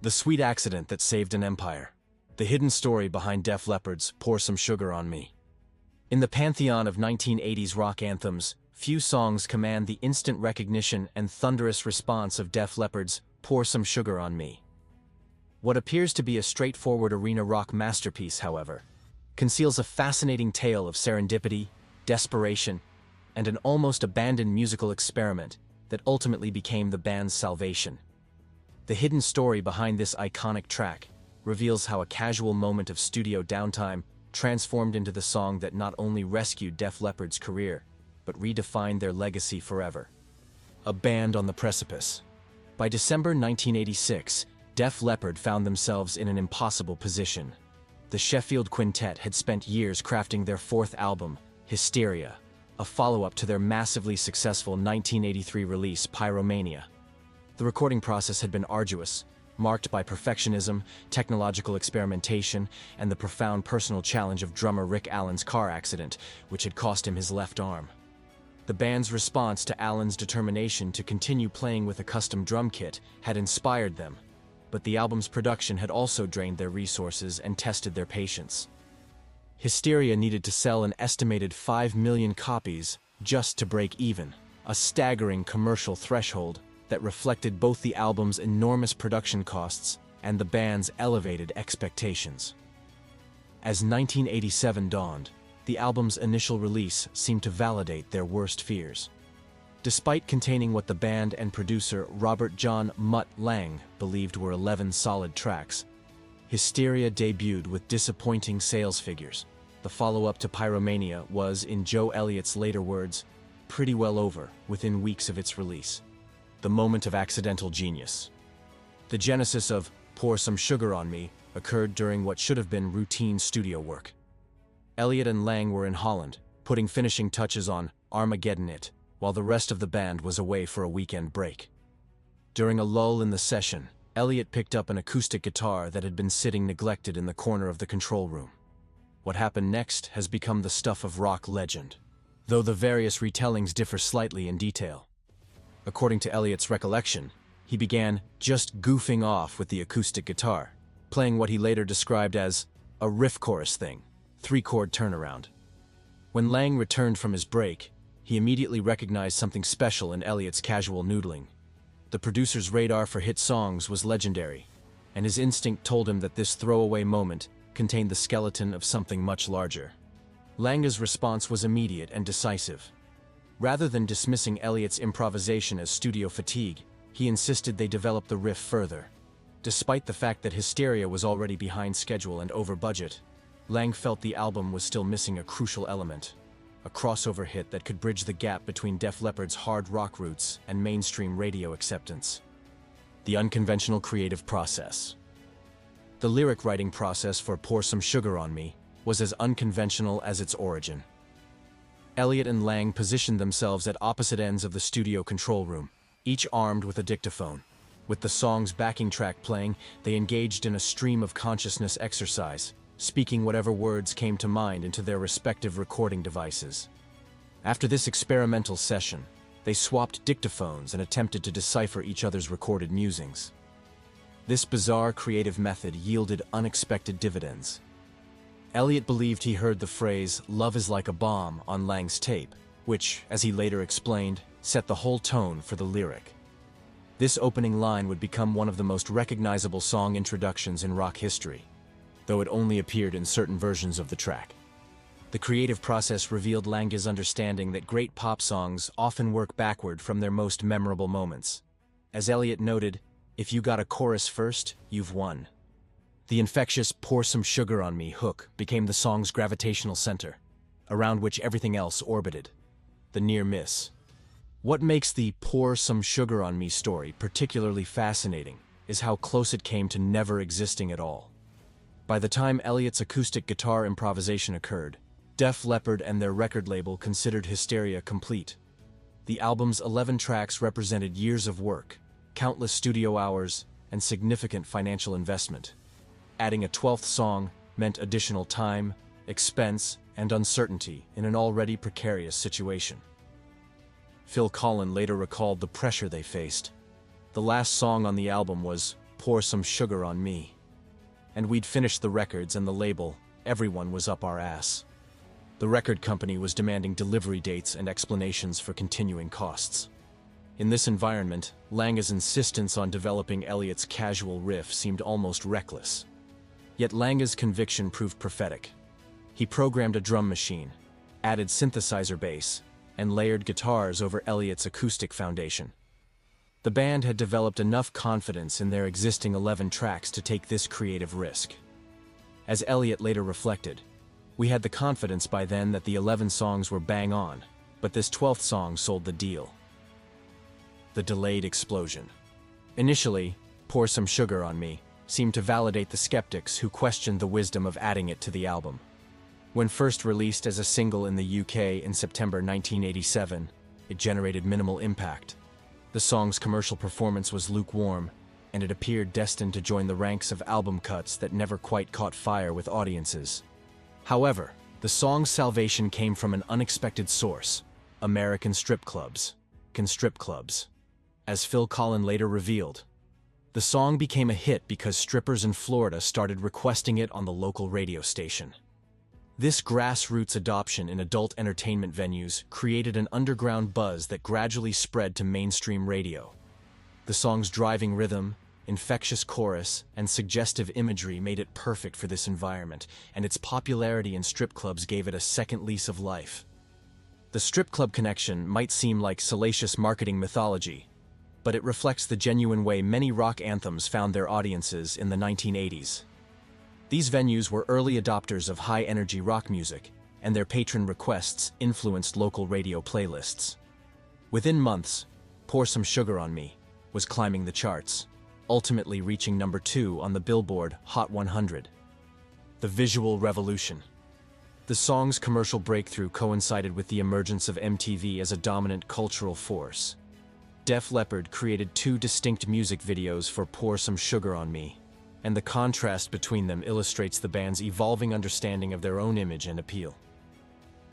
The sweet accident that saved an empire. The hidden story behind Def Leppard's Pour Some Sugar on Me. In the pantheon of 1980s rock anthems, few songs command the instant recognition and thunderous response of Def Leppard's Pour Some Sugar on Me. What appears to be a straightforward arena rock masterpiece, however, conceals a fascinating tale of serendipity, desperation, and an almost abandoned musical experiment that ultimately became the band's salvation. The hidden story behind this iconic track reveals how a casual moment of studio downtime transformed into the song that not only rescued Def Leppard's career, but redefined their legacy forever. A band on the precipice. By December 1986, Def Leppard found themselves in an impossible position. The Sheffield Quintet had spent years crafting their fourth album, Hysteria, a follow-up to their massively successful 1983 release, Pyromania. The recording process had been arduous, marked by perfectionism, technological experimentation, and the profound personal challenge of drummer Rick Allen's car accident, which had cost him his left arm. The band's response to Allen's determination to continue playing with a custom drum kit had inspired them, but the album's production had also drained their resources and tested their patience. Hysteria needed to sell an estimated 5 million copies just to break even, a staggering commercial threshold that reflected both the album's enormous production costs and the band's elevated expectations. As 1987 dawned, the album's initial release seemed to validate their worst fears. Despite containing what the band and producer Robert John "Mutt" Lang believed were 11 solid tracks, Hysteria debuted with disappointing sales figures. The follow-up to Pyromania was, in Joe Elliott's later words, pretty well over within weeks of its release. The moment of accidental genius. The genesis of Pour Some Sugar on Me occurred during what should have been routine studio work. Elliott and Lang were in Holland, putting finishing touches on Armageddon It, while the rest of the band was away for a weekend break. During a lull in the session, Elliott picked up an acoustic guitar that had been sitting neglected in the corner of the control room. What happened next has become the stuff of rock legend, though the various retellings differ slightly in detail. According to Elliott's recollection, he began just goofing off with the acoustic guitar, playing what he later described as a riff chorus thing, 3-chord turnaround. When Lang returned from his break, he immediately recognized something special in Elliott's casual noodling. The producer's radar for hit songs was legendary, and his instinct told him that this throwaway moment contained the skeleton of something much larger. Lang's response was immediate and decisive. Rather than dismissing Elliott's improvisation as studio fatigue, he insisted they develop the riff further. Despite the fact that Hysteria was already behind schedule and over budget, Lang felt the album was still missing a crucial element, a crossover hit that could bridge the gap between Def Leppard's hard rock roots and mainstream radio acceptance. The unconventional creative process. The lyric writing process for Pour Some Sugar on Me was as unconventional as its origin. Elliott and Lang positioned themselves at opposite ends of the studio control room, each armed with a dictaphone. With the song's backing track playing, they engaged in a stream of consciousness exercise, speaking whatever words came to mind into their respective recording devices. After this experimental session, they swapped dictaphones and attempted to decipher each other's recorded musings. This bizarre creative method yielded unexpected dividends. Elliott believed he heard the phrase, "Love is like a bomb," on Lang's tape, which, as he later explained, set the whole tone for the lyric. This opening line would become one of the most recognizable song introductions in rock history, though it only appeared in certain versions of the track. The creative process revealed Lang's understanding that great pop songs often work backward from their most memorable moments. As Elliott noted, "If you got a chorus first, you've won." The infectious "Pour Some Sugar on Me" hook became the song's gravitational center, around which everything else orbited. The near miss. What makes the "Pour Some Sugar on Me" story particularly fascinating is how close it came to never existing at all. By the time Elliott's acoustic guitar improvisation occurred, Def Leppard and their record label considered Hysteria complete. The album's 11 tracks represented years of work, countless studio hours, and significant financial investment. Adding a 12th song meant additional time, expense, and uncertainty in an already precarious situation. Phil Collen later recalled the pressure they faced. The last song on the album was Pour Some Sugar on Me. And we'd finished the records and the label, everyone was up our ass. The record company was demanding delivery dates and explanations for continuing costs. In this environment, Lange's insistence on developing Elliot's casual riff seemed almost reckless. Yet Lange's conviction proved prophetic. He programmed a drum machine, added synthesizer bass, and layered guitars over Elliot's acoustic foundation. The band had developed enough confidence in their existing 11 tracks to take this creative risk. As Elliot later reflected, "We had the confidence by then that the 11 songs were bang on, but this 12th song sold the deal." The delayed explosion. Initially, Pour Some Sugar on Me seemed to validate the skeptics who questioned the wisdom of adding it to the album. When first released as a single in the UK in September 1987, it generated minimal impact. The song's commercial performance was lukewarm, and it appeared destined to join the ranks of album cuts that never quite caught fire with audiences. However, the song's salvation came from an unexpected source: American strip clubs. As Phil Collen later revealed, the song became a hit because strippers in Florida started requesting it on the local radio station. This grassroots adoption in adult entertainment venues created an underground buzz that gradually spread to mainstream radio. The song's driving rhythm, infectious chorus, and suggestive imagery made it perfect for this environment, and its popularity in strip clubs gave it a second lease of life. The strip club connection might seem like salacious marketing mythology, but it reflects the genuine way many rock anthems found their audiences in the 1980s. These venues were early adopters of high-energy rock music, and their patron requests influenced local radio playlists. Within months, Pour Some Sugar on Me was climbing the charts, ultimately reaching number 2 on the Billboard Hot 100. The visual revolution. The song's commercial breakthrough coincided with the emergence of MTV as a dominant cultural force. Def Leppard created 2 distinct music videos for Pour Some Sugar on Me, and the contrast between them illustrates the band's evolving understanding of their own image and appeal.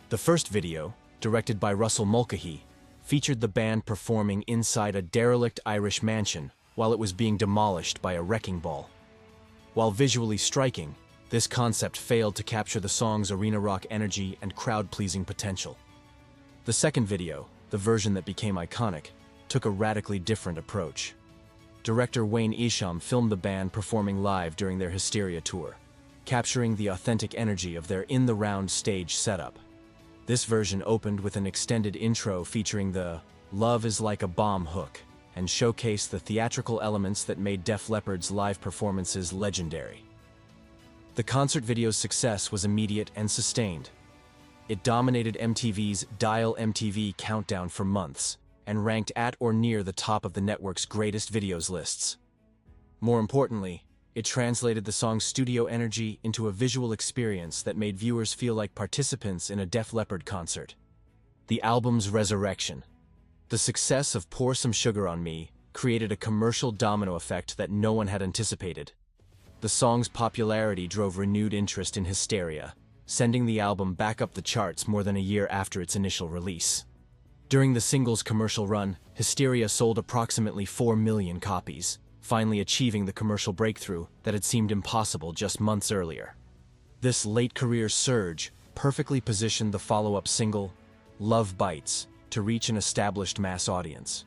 The first video, directed by Russell Mulcahy, featured the band performing inside a derelict Irish mansion while it was being demolished by a wrecking ball. While visually striking, this concept failed to capture the song's arena rock energy and crowd-pleasing potential. The second video, the version that became iconic, took a radically different approach. Director Wayne Isham filmed the band performing live during their Hysteria tour, capturing the authentic energy of their in-the-round stage setup. This version opened with an extended intro featuring the "Love is Like a Bomb" hook and showcased the theatrical elements that made Def Leppard's live performances legendary. The concert video's success was immediate and sustained. It dominated MTV's Dial MTV countdown for months, and ranked at or near the top of the network's greatest videos lists. More importantly, it translated the song's studio energy into a visual experience that made viewers feel like participants in a Def Leppard concert. The album's resurrection. The success of Pour Some Sugar on Me created a commercial domino effect that no one had anticipated. The song's popularity drove renewed interest in Hysteria, sending the album back up the charts more than a year after its initial release. During the single's commercial run, Hysteria sold approximately 4 million copies, finally achieving the commercial breakthrough that had seemed impossible just months earlier. This late-career surge perfectly positioned the follow-up single, Love Bites, to reach an established mass audience.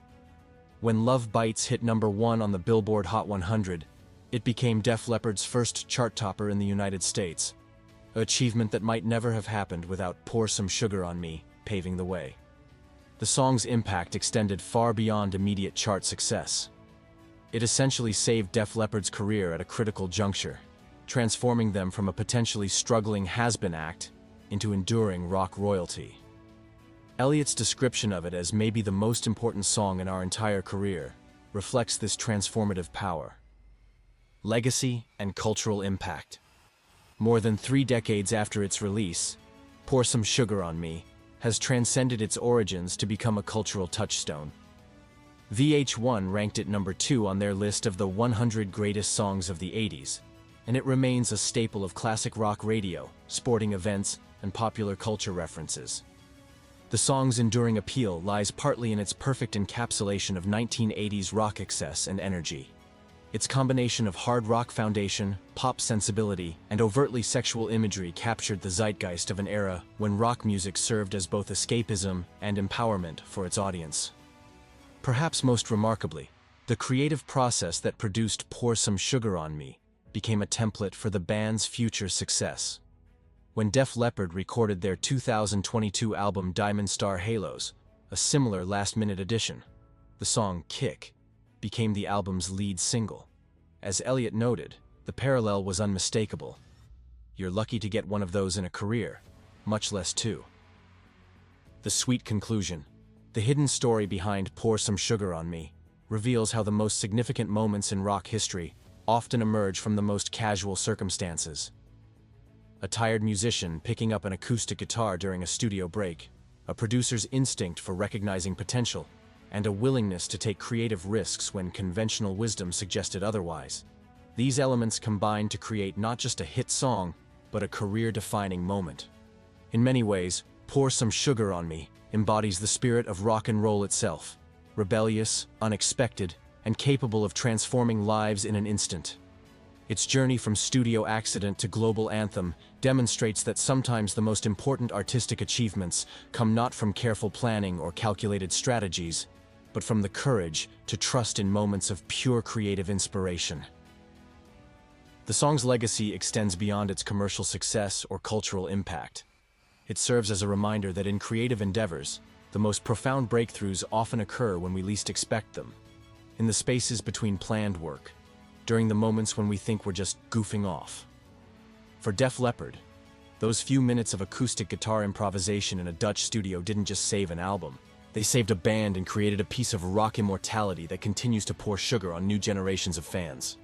When Love Bites hit number 1 on the Billboard Hot 100, it became Def Leppard's first chart topper in the United States, an achievement that might never have happened without Pour Some Sugar on Me paving the way. The song's impact extended far beyond immediate chart success. It essentially saved Def Leppard's career at a critical juncture, transforming them from a potentially struggling has-been act into enduring rock royalty. Elliot's description of it as maybe the most important song in our entire career reflects this transformative power. Legacy and cultural impact. More than 3 decades after its release, Pour Some Sugar on Me has transcended its origins to become a cultural touchstone. VH1 ranked it number 2 on their list of the 100 greatest songs of the 80s, and it remains a staple of classic rock radio, sporting events, and popular culture references. The song's enduring appeal lies partly in its perfect encapsulation of 1980s rock excess and energy. Its combination of hard rock foundation, pop sensibility, and overtly sexual imagery captured the zeitgeist of an era when rock music served as both escapism and empowerment for its audience. Perhaps most remarkably, the creative process that produced Pour Some Sugar on Me became a template for the band's future success. When Def Leppard recorded their 2022 album Diamond Star Halos, a similar last-minute addition, the song Kick became the album's lead single. As Elliott noted, the parallel was unmistakable. You're lucky to get one of those in a career, much less two. The sweet conclusion, the hidden story behind Pour Some Sugar on Me, reveals how the most significant moments in rock history often emerge from the most casual circumstances. A tired musician picking up an acoustic guitar during a studio break, a producer's instinct for recognizing potential, and a willingness to take creative risks when conventional wisdom suggested otherwise. These elements combine to create not just a hit song, but a career-defining moment. In many ways, Pour Some Sugar on Me embodies the spirit of rock and roll itself, rebellious, unexpected, and capable of transforming lives in an instant. Its journey from studio accident to global anthem demonstrates that sometimes the most important artistic achievements come not from careful planning or calculated strategies, but from the courage to trust in moments of pure creative inspiration. The song's legacy extends beyond its commercial success or cultural impact. It serves as a reminder that in creative endeavors, the most profound breakthroughs often occur when we least expect them, in the spaces between planned work, during the moments when we think we're just goofing off. For Def Leppard, those few minutes of acoustic guitar improvisation in a Dutch studio didn't just save an album. They saved a band and created a piece of rock immortality that continues to pour sugar on new generations of fans.